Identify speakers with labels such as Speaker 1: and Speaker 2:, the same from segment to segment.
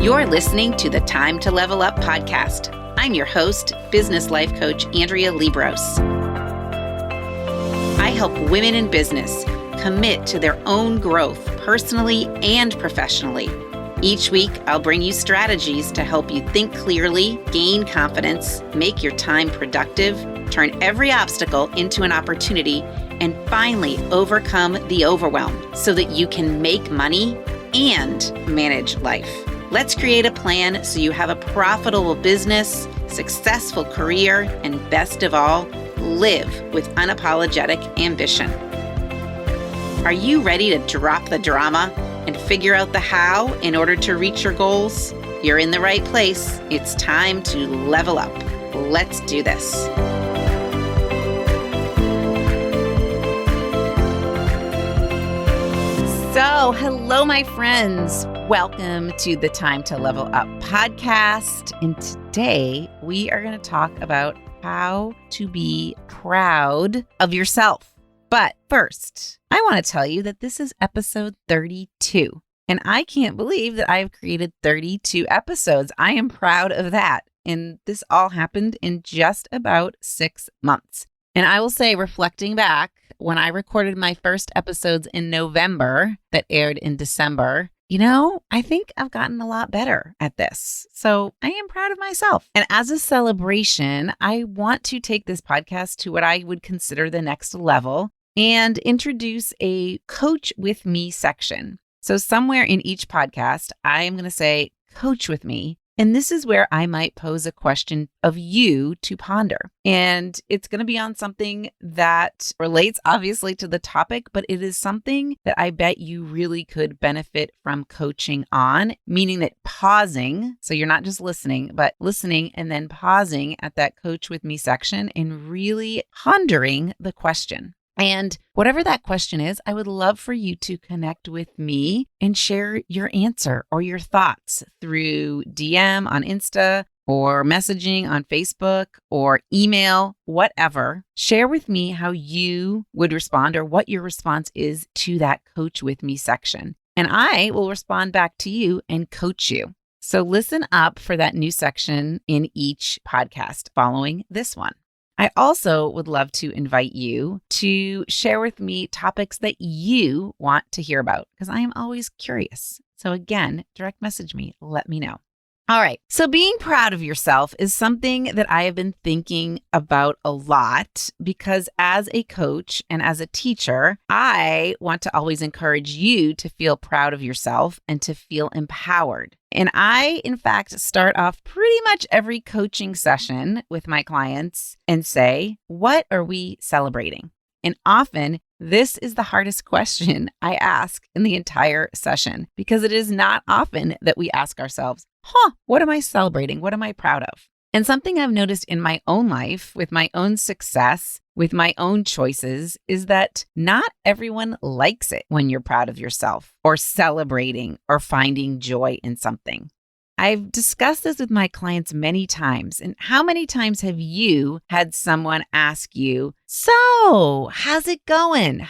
Speaker 1: You're listening to the Time to Level Up podcast. I'm your host, business life coach Andrea Liebross. I help women in business commit to their own growth personally and professionally. Each week, I'll bring you strategies to help you think clearly, gain confidence, make your time productive, turn every obstacle into an opportunity, and finally overcome the overwhelm so that you can make money and manage life. Let's create a plan so you have a profitable business, successful career, and best of all, live with unapologetic ambition. Are you ready to drop the drama and figure out the how in order to reach your goals? You're in the right place. It's time to level up. Let's do this. So, hello, my friends. Welcome to the Time to Level Up podcast. And today we are going to talk about how to be proud of yourself. But first, I want to tell you that this is episode 32. And I can't believe that I've created 32 episodes. I am proud of that. And this all happened in just about 6 months. And I will say, reflecting back, when I recorded my first episodes in November that aired in December, I think I've gotten a lot better at this. So I am proud of myself. And as a celebration, I want to take this podcast to what I would consider the next level and introduce a Coach with Me section. So somewhere in each podcast, I am going to say, Coach with me. And this is where I might pose a question of you to ponder. And it's going to be on something that relates obviously to the topic, but it is something that I bet you really could benefit from coaching on, meaning that pausing, so you're not just listening, but listening and then pausing at that Coach with Me section and really pondering the question. And whatever that question is, I would love for you to connect with me and share your answer or your thoughts through DM on Insta or messaging on Facebook or email, whatever. Share with me how you would respond or what your response is to that Coach with Me section. And I will respond back to you and coach you. So listen up for that new section in each podcast following this one. I also would love to invite you to share with me topics that you want to hear about because I am always curious. So again, direct message me, let me know. All right. So being proud of yourself is something that I have been thinking about a lot because as a coach and as a teacher, I want to always encourage you to feel proud of yourself and to feel empowered. And I, in fact, start off pretty much every coaching session with my clients and say, what are we celebrating? And often this is the hardest question I ask in the entire session because it is not often that we ask ourselves, what am I celebrating? What am I proud of? And something I've noticed in my own life, with my own success, with my own choices, is that not everyone likes it when you're proud of yourself or celebrating or finding joy in something. I've discussed this with my clients many times. And how many times have you had someone ask you, so how's it going?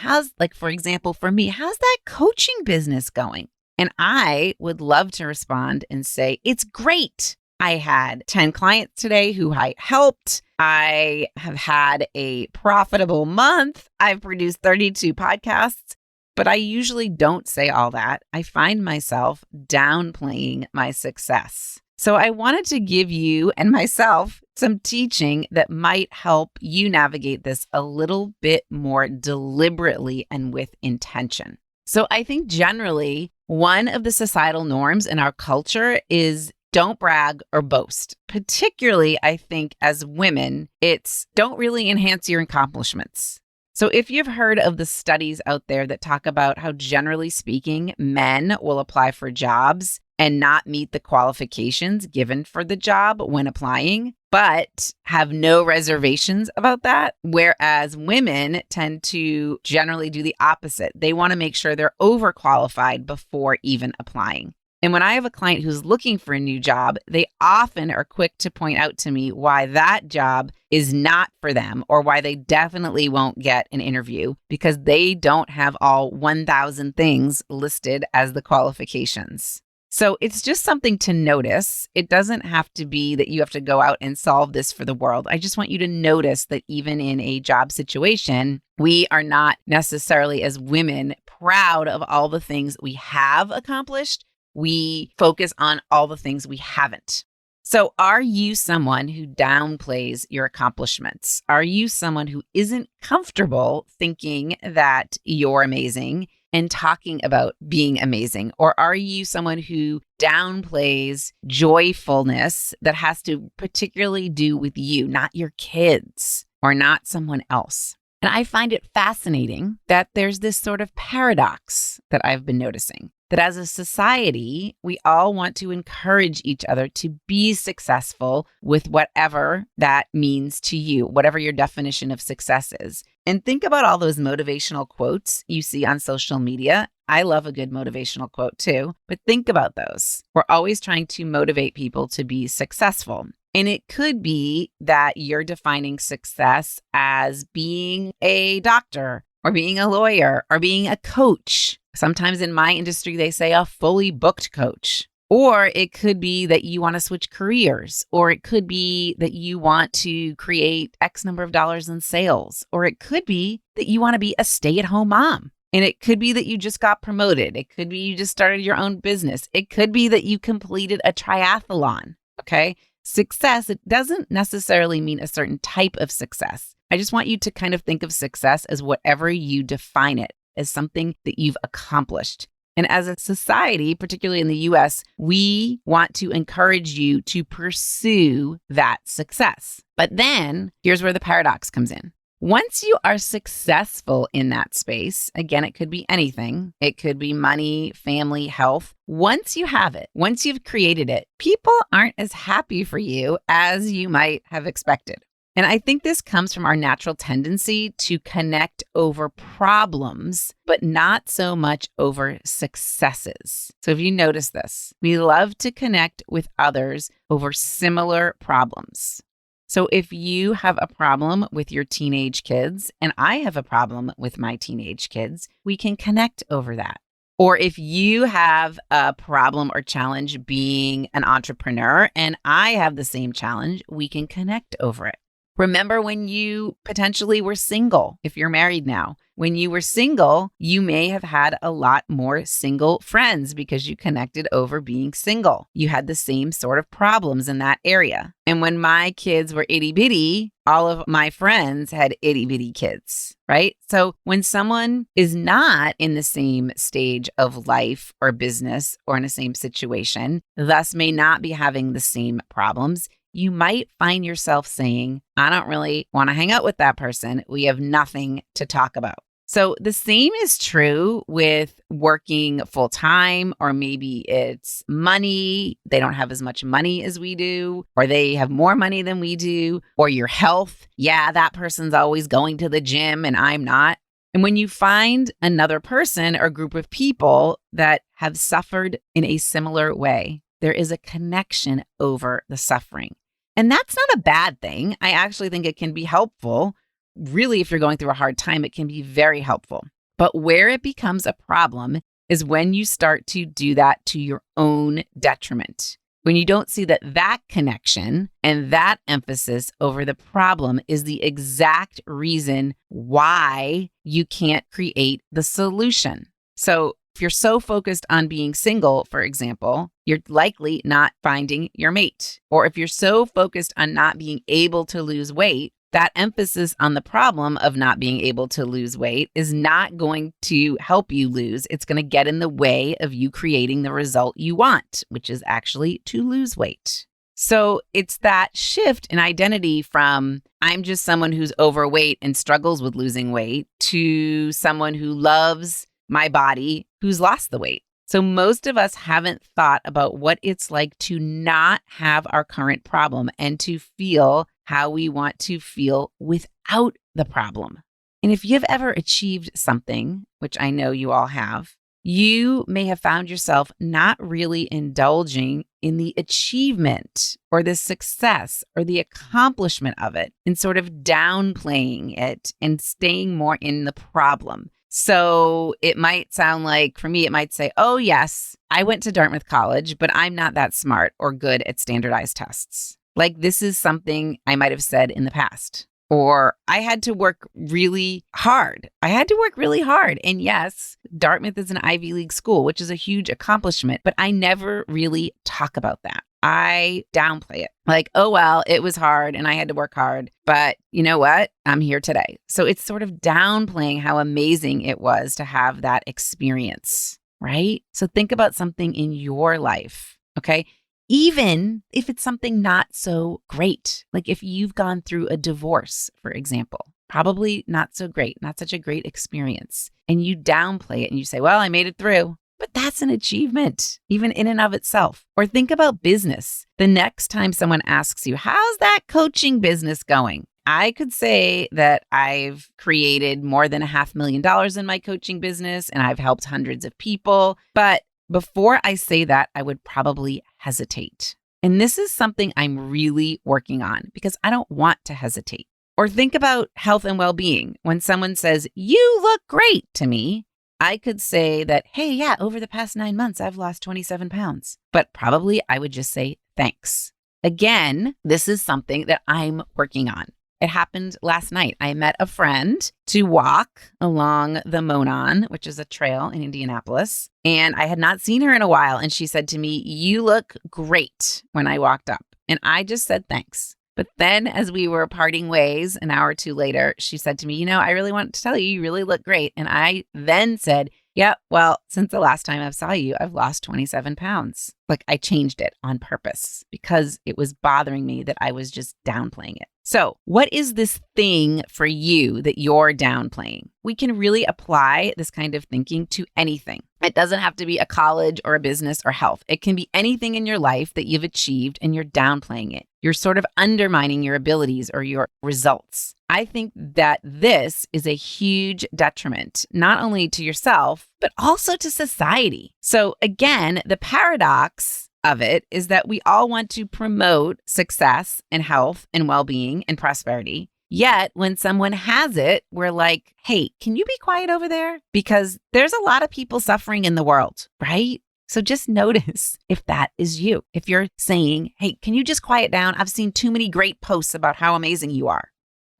Speaker 1: For example, for me, how's that coaching business going? And I would love to respond and say, it's great. I had 10 clients today who I helped. I have had a profitable month. I've produced 32 podcasts, but I usually don't say all that. I find myself downplaying my success. So I wanted to give you and myself some teaching that might help you navigate this a little bit more deliberately and with intention. So I think generally, one of the societal norms in our culture is don't brag or boast. Particularly, I think as women, it's don't really enhance your accomplishments. So if you've heard of the studies out there that talk about how generally speaking, men will apply for jobs and not meet the qualifications given for the job when applying, but have no reservations about that. Whereas women tend to generally do the opposite. They want to make sure they're overqualified before even applying. And when I have a client who's looking for a new job, they often are quick to point out to me why that job is not for them or why they definitely won't get an interview because they don't have all 1,000 things listed as the qualifications. So it's just something to notice. It doesn't have to be that you have to go out and solve this for the world. I just want you to notice that even in a job situation, we are not necessarily as women proud of all the things we have accomplished. We focus on all the things we haven't. So are you someone who downplays your accomplishments? Are you someone who isn't comfortable thinking that you're amazing and talking about being amazing? Or are you someone who downplays joyfulness that has to particularly do with you, not your kids or not someone else? And I find it fascinating that there's this sort of paradox that I've been noticing, that as a society, we all want to encourage each other to be successful with whatever that means to you, whatever your definition of success is. And think about all those motivational quotes you see on social media. I love a good motivational quote too, but think about those. We're always trying to motivate people to be successful. And it could be that you're defining success as being a doctor or being a lawyer or being a coach. Sometimes in my industry, they say a fully booked coach. Or it could be that you want to switch careers, or it could be that you want to create X number of dollars in sales, or it could be that you want to be a stay-at-home mom. And it could be that you just got promoted. It could be you just started your own business. It could be that you completed a triathlon, okay? Success, it doesn't necessarily mean a certain type of success. I just want you to kind of think of success as whatever you define it, as something that you've accomplished. And as a society, particularly in the US, we want to encourage you to pursue that success. But then here's where the paradox comes in. Once you are successful in that space, again, it could be anything. It could be money, family, health. Once you have it, once you've created it, people aren't as happy for you as you might have expected. And I think this comes from our natural tendency to connect over problems, but not so much over successes. So if you notice this, we love to connect with others over similar problems. So if you have a problem with your teenage kids and I have a problem with my teenage kids, we can connect over that. Or if you have a problem or challenge being an entrepreneur and I have the same challenge, we can connect over it. Remember when you potentially were single, if you're married now. When you were single, you may have had a lot more single friends because you connected over being single. You had the same sort of problems in that area. And when my kids were itty bitty, all of my friends had itty bitty kids, right? So when someone is not in the same stage of life or business or in the same situation, thus may not be having the same problems, you might find yourself saying, I don't really want to hang out with that person. We have nothing to talk about. So the same is true with working full time, or maybe it's money. They don't have as much money as we do, or they have more money than we do, or your health. Yeah, that person's always going to the gym and I'm not. And when you find another person or group of people that have suffered in a similar way, there is a connection over the suffering. And that's not a bad thing. I actually think it can be helpful. Really, if you're going through a hard time, it can be very helpful. But where it becomes a problem is when you start to do that to your own detriment. When you don't see that that connection and that emphasis over the problem is the exact reason why you can't create the solution. So if you're so focused on being single, for example, you're likely not finding your mate. Or if you're so focused on not being able to lose weight, that emphasis on the problem of not being able to lose weight is not going to help you lose. It's going to get in the way of you creating the result you want, which is actually to lose weight. So it's that shift in identity from I'm just someone who's overweight and struggles with losing weight to someone who loves my body who's lost the weight. So most of us haven't thought about what it's like to not have our current problem and to feel how we want to feel without the problem. And if you've ever achieved something, which I know you all have, you may have found yourself not really indulging in the achievement or the success or the accomplishment of it and sort of downplaying it and staying more in the problem. So it might sound like, for me, it might say, oh, yes, I went to Dartmouth College, but I'm not that smart or good at standardized tests. Like, this is something I might have said in the past. Or I had to work really hard. And yes, Dartmouth is an Ivy League school, which is a huge accomplishment, but I never really talk about that. I downplay it. Like, oh, well, it was hard and I had to work hard, but you know what? I'm here today. So it's sort of downplaying how amazing it was to have that experience, right? So think about something in your life, okay? Even if it's something not so great, like if you've gone through a divorce, for example, probably not so great, not such a great experience, and you downplay it and you say, well, I made it through. But that's an achievement, even in and of itself. Or think about business. The next time someone asks you, how's that coaching business going? I could say that I've created more than $500,000 in my coaching business and I've helped hundreds of people. But before I say that, I would probably hesitate. And this is something I'm really working on because I don't want to hesitate. Or think about health and well-being. When someone says, you look great to me, I could say that, hey, yeah, over the past 9 months, I've lost 27 pounds. But probably I would just say, thanks. Again, this is something that I'm working on. It happened last night. I met a friend to walk along the Monon, which is a trail in Indianapolis. And I had not seen her in a while. And she said to me, you look great when I walked up. And I just said, thanks. But then as we were parting ways an hour or two later, she said to me, I really want to tell you, you really look great. And I then said, yeah, well, since the last time I saw you, I've lost 27 pounds. Like I changed it on purpose because it was bothering me that I was just downplaying it. So what is this thing for you that you're downplaying? We can really apply this kind of thinking to anything. It doesn't have to be a college or a business or health. It can be anything in your life that you've achieved and you're downplaying it. You're sort of undermining your abilities or your results. I think that this is a huge detriment, not only to yourself, but also to society. So again, the paradox of it is that we all want to promote success and health and well-being and prosperity. Yet when someone has it, we're like, hey, can you be quiet over there? Because there's a lot of people suffering in the world, right? So just notice if that is you. If you're saying, hey, can you just quiet down? I've seen too many great posts about how amazing you are.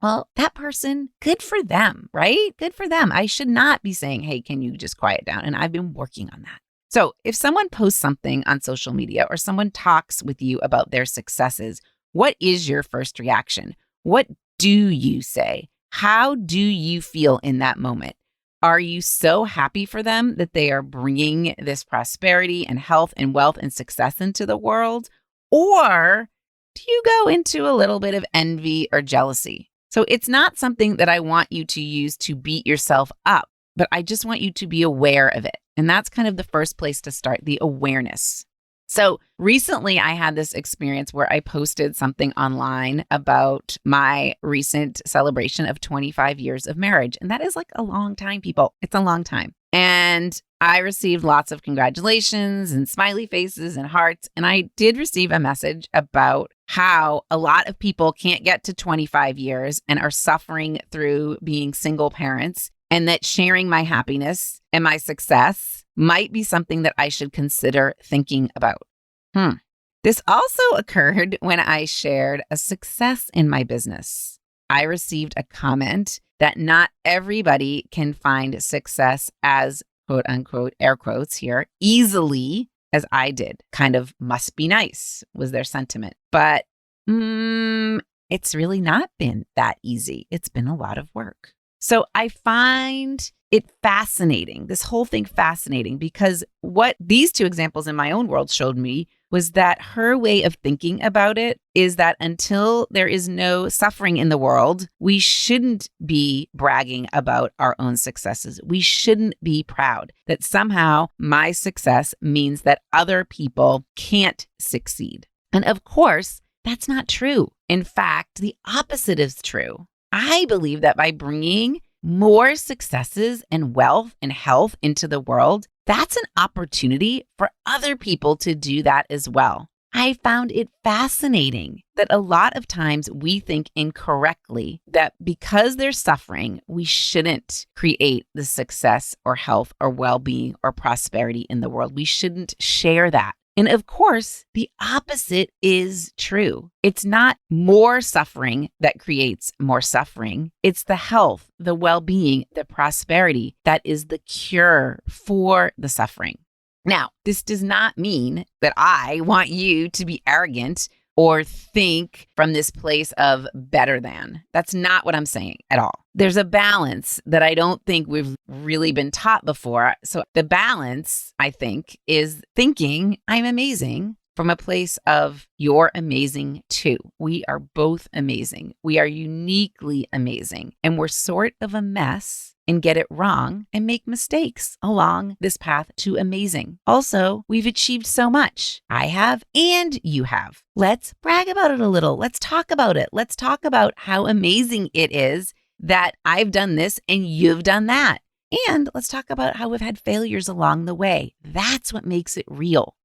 Speaker 1: Well, that person, good for them, right? Good for them. I should not be saying, hey, can you just quiet down? And I've been working on that. So if someone posts something on social media or someone talks with you about their successes, what is your first reaction? What do you say? How do you feel in that moment? Are you so happy for them that they are bringing this prosperity and health and wealth and success into the world? Or do you go into a little bit of envy or jealousy? So it's not something that I want you to use to beat yourself up, but I just want you to be aware of it. And that's kind of the first place to start, the awareness. So recently I had this experience where I posted something online about my recent celebration of 25 years of marriage. And that is like a long time, people. It's a long time. And I received lots of congratulations and smiley faces and hearts. And I did receive a message about how a lot of people can't get to 25 years and are suffering through being single parents, and that sharing my happiness and my success might be something that I should consider thinking about. This also occurred when I shared a success in my business. I received a comment that not everybody can find success as, quote unquote, air quotes here, easily as I did. Kind of must be nice was their sentiment. But it's really not been that easy. It's been a lot of work. So I find it fascinating, this whole thing fascinating, because what these two examples in my own world showed me was that her way of thinking about it is that until there is no suffering in the world, we shouldn't be bragging about our own successes. We shouldn't be proud that somehow my success means that other people can't succeed. And of course, that's not true. In fact, the opposite is true. I believe that by bringing more successes and wealth and health into the world, that's an opportunity for other people to do that as well. I found it fascinating that a lot of times we think incorrectly that because they're suffering, we shouldn't create the success or health or well-being or prosperity in the world. We shouldn't share that. And of course, the opposite is true. It's not more suffering that creates more suffering. It's the health, the well-being, the prosperity that is the cure for the suffering. Now, this does not mean that I want you to be arrogant or think from this place of better than. That's not what I'm saying at all. There's a balance that I don't think we've really been taught before. So the balance, I think, is thinking I'm amazing from a place of you're amazing too. We are both amazing. We are uniquely amazing. And we're sort of a mess and get it wrong and make mistakes along this path to amazing. Also, we've achieved so much. I have and you have. Let's brag about it a little. Let's talk about it. Let's talk about how amazing it is that I've done this and you've done that. And let's talk about how we've had failures along the way. That's what makes it real.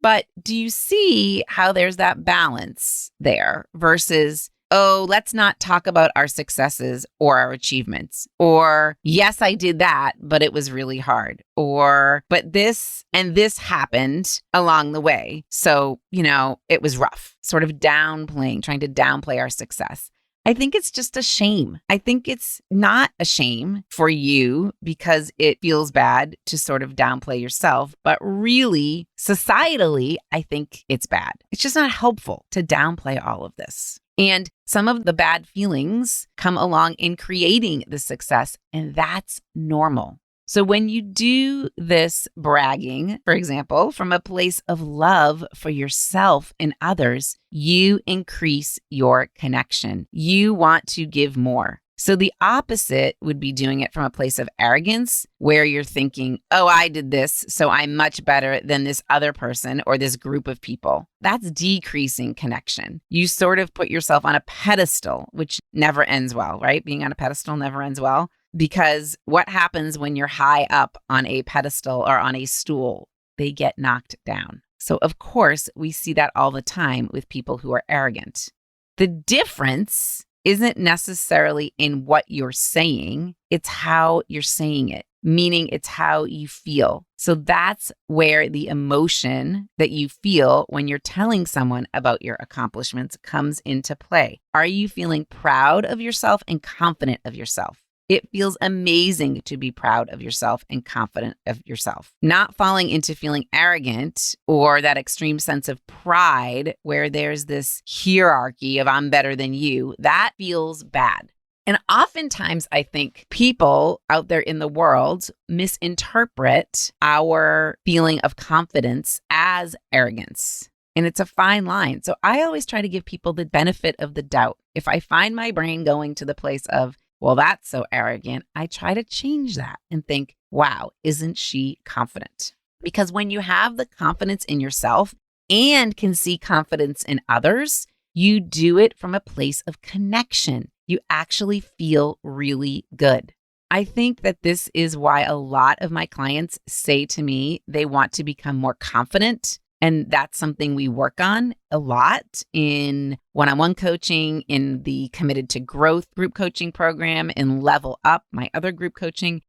Speaker 1: But do you see how there's that balance there versus, oh, let's not talk about our successes or our achievements. Or, yes, I did that, but it was really hard. Or, but this and this happened along the way. So, it was rough, sort of trying to downplay our success. I think it's just a shame. I think it's not a shame for you because it feels bad to sort of downplay yourself, but really, societally, I think it's bad. It's just not helpful to downplay all of this. And some of the bad feelings come along in creating the success, and that's normal. So when you do this bragging, for example, from a place of love for yourself and others, you increase your connection. You want to give more. So the opposite would be doing it from a place of arrogance, where you're thinking, oh, I did this, so I'm much better than this other person or this group of people. That's decreasing connection. You sort of put yourself on a pedestal, which never ends well, right? Being on a pedestal never ends well. Because what happens when you're high up on a pedestal or on a stool? They get knocked down. So of course, we see that all the time with people who are arrogant. The difference isn't necessarily in what you're saying, it's how you're saying it, meaning it's how you feel. So that's where the emotion that you feel when you're telling someone about your accomplishments comes into play. Are you feeling proud of yourself and confident of yourself? It feels amazing to be proud of yourself and confident of yourself. Not falling into feeling arrogant or that extreme sense of pride where there's this hierarchy of I'm better than you. That feels bad. And oftentimes, I think people out there in the world misinterpret our feeling of confidence as arrogance. And it's a fine line. So I always try to give people the benefit of the doubt. If I find my brain going to the place of, well, that's so arrogant, I try to change that and think, wow, isn't she confident? Because when you have the confidence in yourself and can see confidence in others, you do it from a place of connection. You actually feel really good. I think that this is why a lot of my clients say to me they want to become more confident. And that's something we work on a lot in one-on-one coaching, in the Committed to Growth group coaching program, in Level Up, my other group coaching.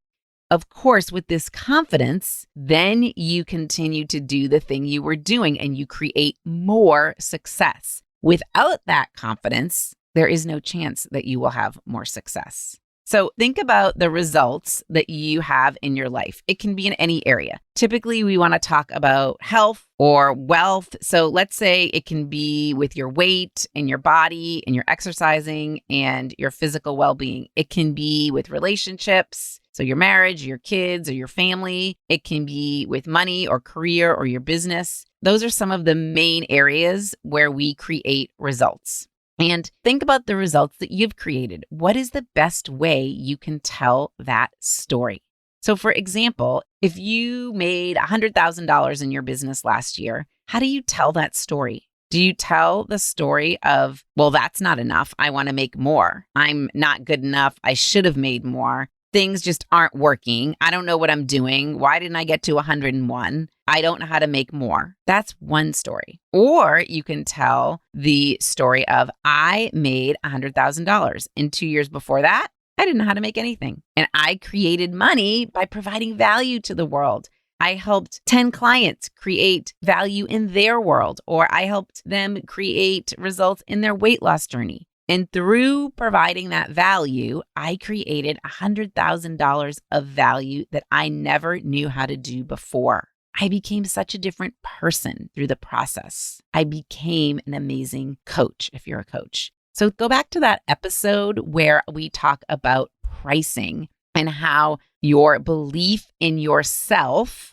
Speaker 1: Of course, with this confidence, then you continue to do the thing you were doing and you create more success. Without that confidence, there is no chance that you will have more success. So think about the results that you have in your life. It can be in any area. Typically, we want to talk about health or wealth. So let's say it can be with your weight and your body and your exercising and your physical well-being. It can be with relationships. So your marriage, your kids, or your family. It can be with money or career or your business. Those are some of the main areas where we create results. And think about the results that you've created. What is the best way you can tell that story? So for example, if you made $100,000 in your business last year, how do you tell that story? Do you tell the story of, well, that's not enough. I want to make more. I'm not good enough. I should have made more. things just aren't working. I don't know what I'm doing. Why didn't I get to 101? I don't know how to make more. That's one story. Or you can tell the story of I made $100,000. And 2 years before that, I didn't know how to make anything. And I created money by providing value to the world. I helped 10 clients create value in their world, or I helped them create results in their weight loss journey. And through providing that value, I created $100,000 of value that I never knew how to do before. I became such a different person through the process. I became an amazing coach, if you're a coach. So go back to that episode where we talk about pricing and how your belief in yourself,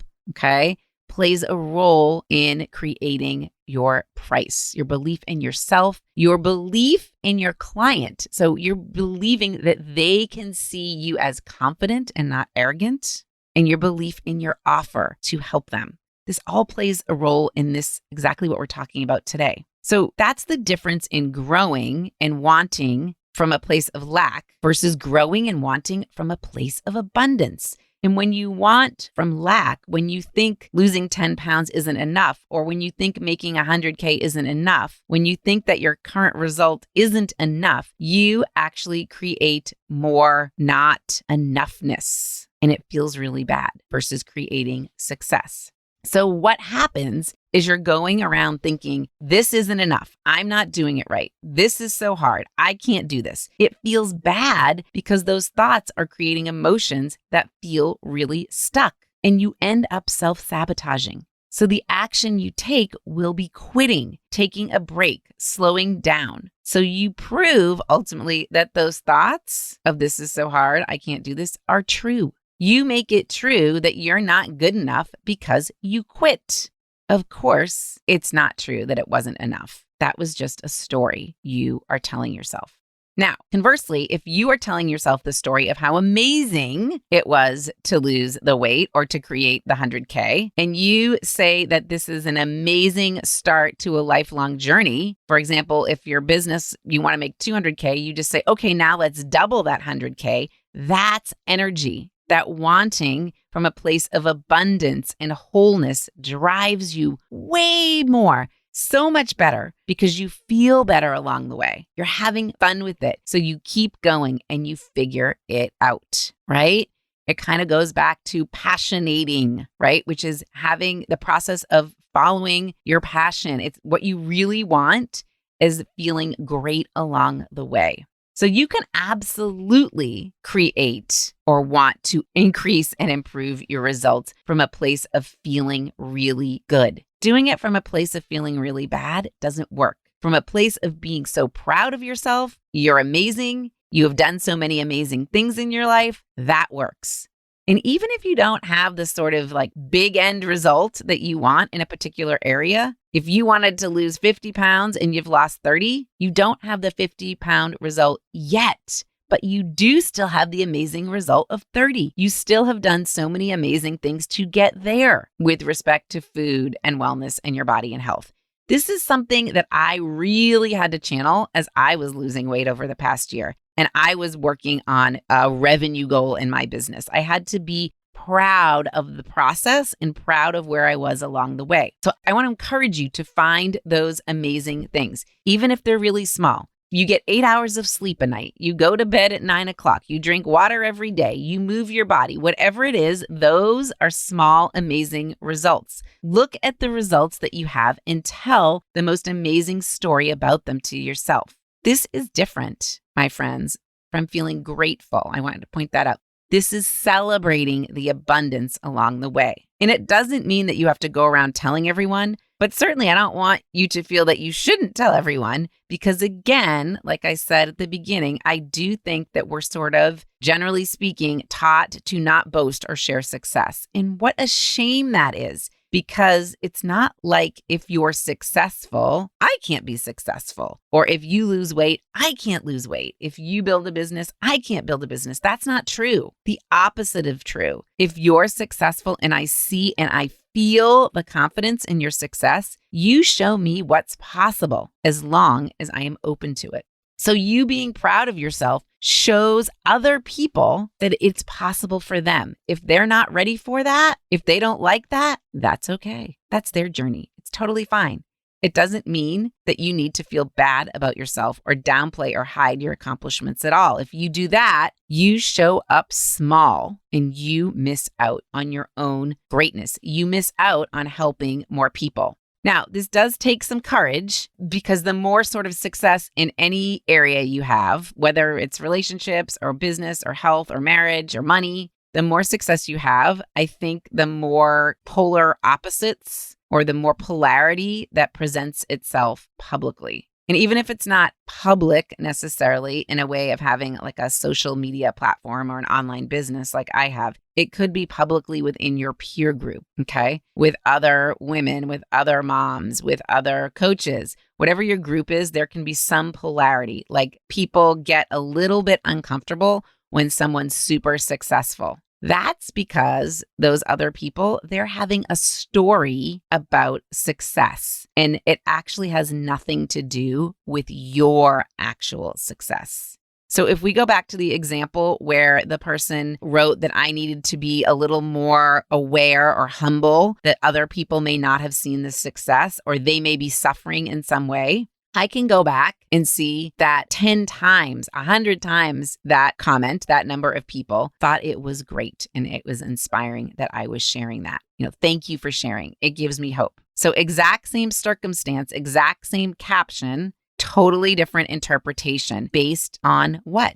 Speaker 1: plays a role in creating your price, your belief in yourself, your belief in your client. So you're believing that they can see you as confident and not arrogant, and your belief in your offer to help them. This all plays a role in this, exactly what we're talking about today. So that's the difference in growing and wanting from a place of lack versus growing and wanting from a place of abundance. And when you want from lack, when you think losing 10 pounds isn't enough, or when you think making 100K isn't enough, when you think that your current result isn't enough, you actually create more not enoughness. And it feels really bad versus creating success. So what happens is you're going around thinking, this isn't enough. I'm not doing it right. This is so hard. I can't do this. It feels bad because those thoughts are creating emotions that feel really stuck, and you end up self-sabotaging. So the action you take will be quitting, taking a break, slowing down. So you prove ultimately that those thoughts of this is so hard, I can't do this, are true. You make it true that you're not good enough because you quit. Of course, it's not true that it wasn't enough. That was just a story you are telling yourself. Now, conversely, if you are telling yourself the story of how amazing it was to lose the weight or to create the 100K, and you say that this is an amazing start to a lifelong journey. For example, if your business, you want to make 200K, you just say, okay, now let's double that 100K. That's energy. That wanting from a place of abundance and wholeness drives you way more, so much better, because you feel better along the way. You're having fun with it. So you keep going and you figure it out, right? It kind of goes back to passionating, right? Which is having the process of following your passion. It's what you really want is feeling great along the way. So you can absolutely create or want to increase and improve your results from a place of feeling really good. Doing it from a place of feeling really bad doesn't work. From a place of being so proud of yourself, you're amazing, you have done so many amazing things in your life, that works. And even if you don't have the sort of like big end result that you want in a particular area, if you wanted to lose 50 pounds and you've lost 30, you don't have the 50-pound result yet, but you do still have the amazing result of 30. You still have done so many amazing things to get there with respect to food and wellness and your body and health. This is something that I really had to channel as I was losing weight over the past year. And I was working on a revenue goal in my business. I had to be proud of the process and proud of where I was along the way. So I want to encourage you to find those amazing things, even if they're really small. You get 8 hours of sleep a night. You go to bed at 9 o'clock. You drink water every day. You move your body. Whatever it is, those are small, amazing results. Look at the results that you have and tell the most amazing story about them to yourself. This is different, my friends, from feeling grateful. I wanted to point that out. This is celebrating the abundance along the way. And it doesn't mean that you have to go around telling everyone, but certainly I don't want you to feel that you shouldn't tell everyone, because again, like I said at the beginning, I do think that we're sort of, generally speaking, taught to not boast or share success. And what a shame that is. Because it's not like if you're successful, I can't be successful. Or if you lose weight, I can't lose weight. If you build a business, I can't build a business. That's not true. The opposite of true. If you're successful and I see and I feel the confidence in your success, you show me what's possible as long as I am open to it. So you being proud of yourself shows other people that it's possible for them. If they're not ready for that, if they don't like that, that's okay. That's their journey. It's totally fine. It doesn't mean that you need to feel bad about yourself or downplay or hide your accomplishments at all. If you do that, you show up small and you miss out on your own greatness. You miss out on helping more people. Now, this does take some courage because the more sort of success in any area you have, whether it's relationships or business or health or marriage or money, the more success you have, I think the more polar opposites or the more polarity that presents itself publicly. And even if it's not public necessarily in a way of having like a social media platform or an online business like I have, it could be publicly within your peer group, okay? With other women, with other moms, with other coaches. Whatever your group is, there can be some polarity. Like people get a little bit uncomfortable when someone's super successful. That's because those other people, they're having a story about success, and it actually has nothing to do with your actual success. So if we go back to the example where the person wrote that I needed to be a little more aware or humble, that other people may not have seen the success or they may be suffering in some way, I can go back and see that 10 times, 100 times that comment, that number of people thought it was great and it was inspiring that I was sharing that. Thank you for sharing. It gives me hope. So exact same circumstance, exact same caption, totally different interpretation based on what?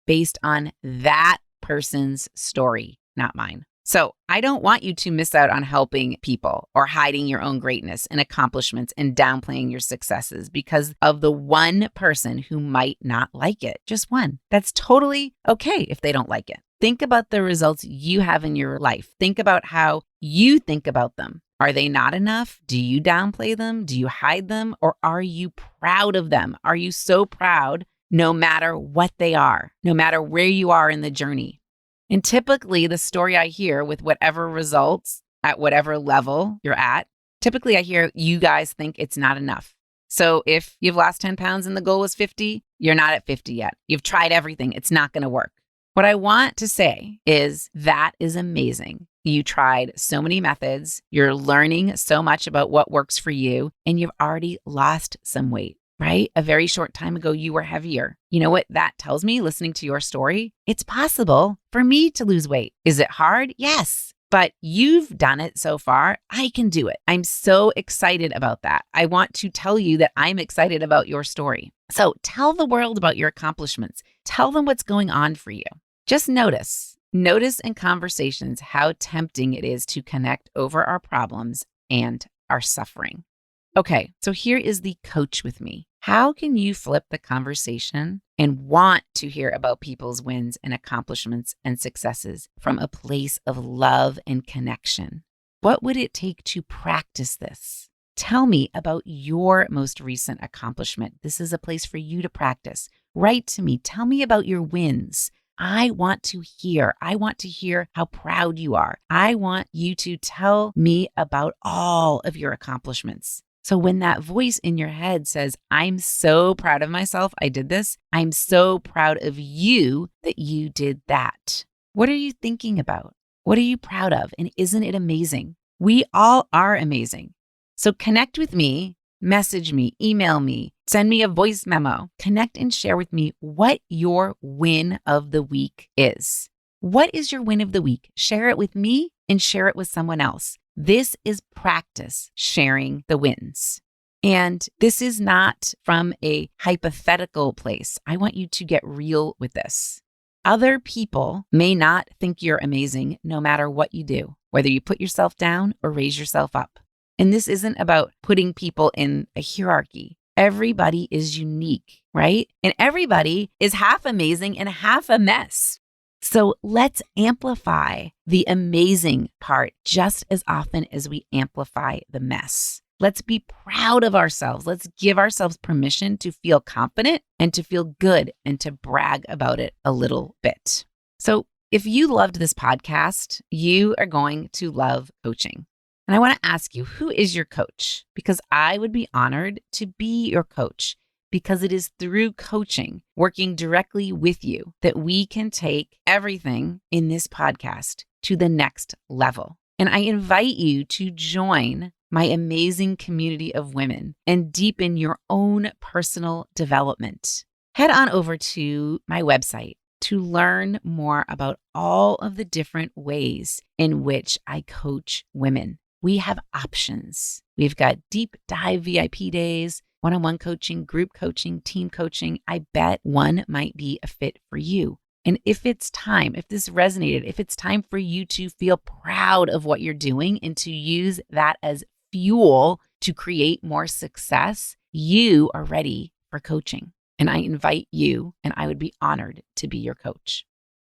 Speaker 1: Based on that person's story, not mine. So I don't want you to miss out on helping people or hiding your own greatness and accomplishments and downplaying your successes because of the one person who might not like it. Just one. That's totally okay if they don't like it. Think about the results you have in your life. Think about how you think about them. Are they not enough? Do you downplay them? Do you hide them? Or are you proud of them? Are you so proud no matter what they are, no matter where you are in the journey? And typically the story I hear with whatever results at whatever level you're at, typically I hear you guys think it's not enough. So if you've lost 10 pounds and the goal was 50, you're not at 50 yet. You've tried everything. It's not going to work. What I want to say is that is amazing. You tried so many methods. You're learning so much about what works for you, and you've already lost some weight. Right? A very short time ago, you were heavier. You know what that tells me, listening to your story? It's possible for me to lose weight. Is it hard? Yes. But you've done it so far. I can do it. I'm so excited about that. I want to tell you that I'm excited about your story. So tell the world about your accomplishments. Tell them what's going on for you. Just notice in conversations how tempting it is to connect over our problems and our suffering. Okay, so here is the coach with me. How can you flip the conversation and want to hear about people's wins and accomplishments and successes from a place of love and connection? What would it take to practice this? Tell me about your most recent accomplishment. This is a place for you to practice. Write to me. Tell me about your wins. I want to hear. I want to hear how proud you are. I want you to tell me about all of your accomplishments. So when that voice in your head says, I'm so proud of myself, I did this. I'm so proud of you that you did that. What are you thinking about? What are you proud of? And isn't it amazing? We all are amazing. So connect with me, message me, email me, send me a voice memo. Connect and share with me what your win of the week is. What is your win of the week? Share it with me and share it with someone else. This is practice sharing the wins. And this is not from a hypothetical place. I want you to get real with this. Other people may not think you're amazing no matter what you do, whether you put yourself down or raise yourself up. And this isn't about putting people in a hierarchy. Everybody is unique, right? And everybody is half amazing and half a mess. So let's amplify the amazing part just as often as we amplify the mess. Let's be proud of ourselves. Let's give ourselves permission to feel confident and to feel good and to brag about it a little bit. So if you loved this podcast, you are going to love coaching. And I want to ask you, who is your coach? Because I would be honored to be your coach. because it is through coaching, working directly with you, that we can take everything in this podcast to the next level. And I invite you to join my amazing community of women and deepen your own personal development. Head on over to my website to learn more about all of the different ways in which I coach women. We have options. We've got deep dive VIP days, one-on-one coaching, group coaching, team coaching. I bet one might be a fit for you. And if it's time, if this resonated, if it's time for you to feel proud of what you're doing and to use that as fuel to create more success, you are ready for coaching. And I invite you, and I would be honored to be your coach.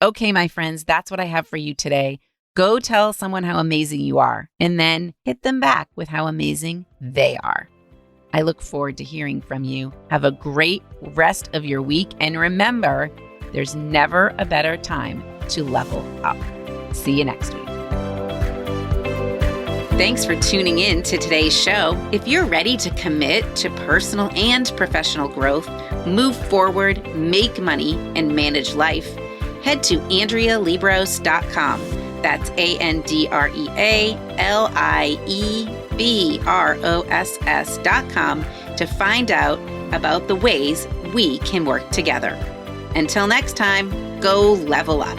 Speaker 1: Okay, my friends, that's what I have for you today. Go tell someone how amazing you are, and then hit them back with how amazing they are. I look forward to hearing from you. Have a great rest of your week. And remember, there's never a better time to level up. See you next week. Thanks for tuning in to today's show. If you're ready to commit to personal and professional growth, move forward, make money, and manage life, head to AndreaLiebross.com. That's AndreaLiebross.com to find out about the ways we can work together. Until next time, go level up.